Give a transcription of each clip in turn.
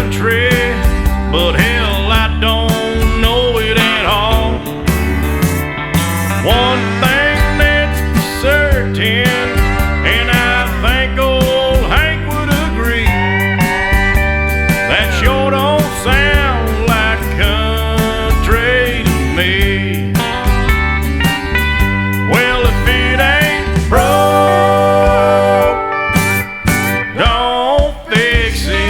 country, but hell, I don't know it at all. One thing that's for certain, and I think old Hank would agree, that sure don't sound like country to me. Well, if it ain't broke, don't fix it.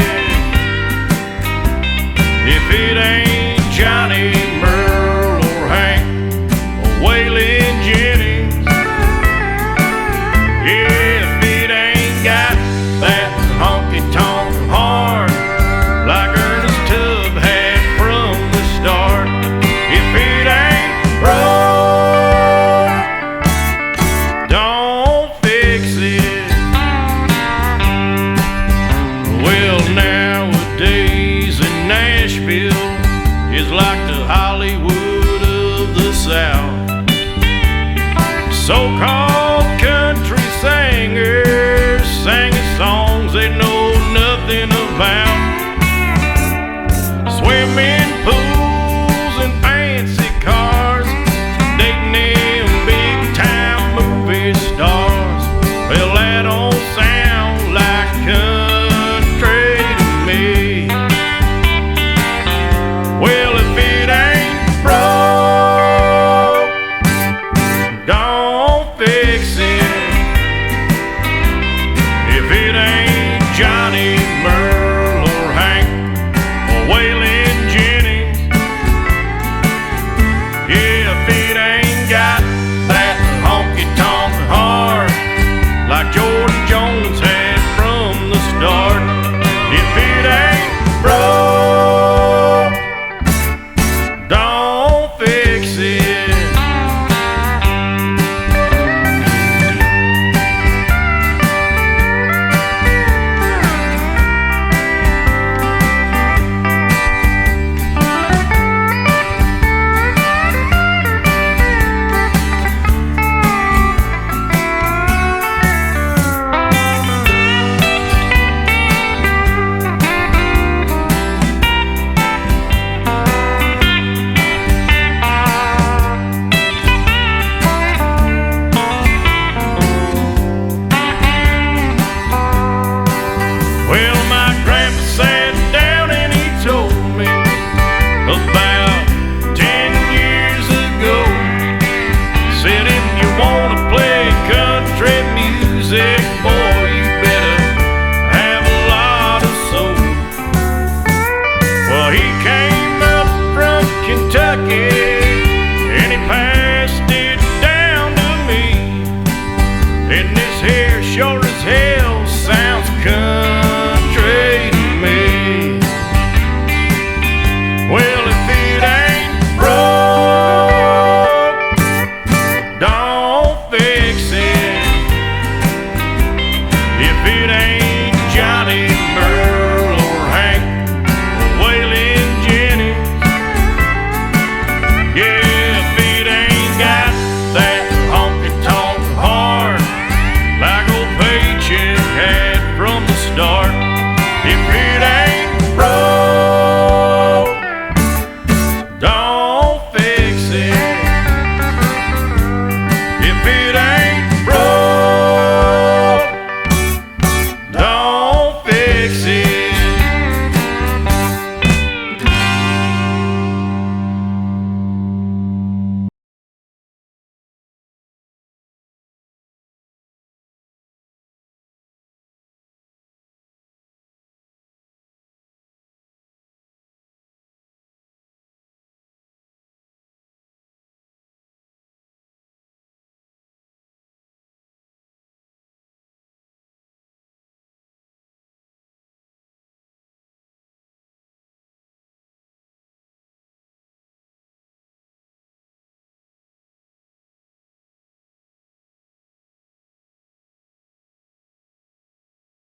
If it ain't Johnny, Merle, or Hank, or Waylon Jennings, yeah, if it ain't got that honky-tonk heart like Ernest Tubb had from the start, if it ain't broke, don't fix it. Well, nowadays in Nashville is like the Hollywood of the South. So-called country singers singing songs they know nothing about. Swimming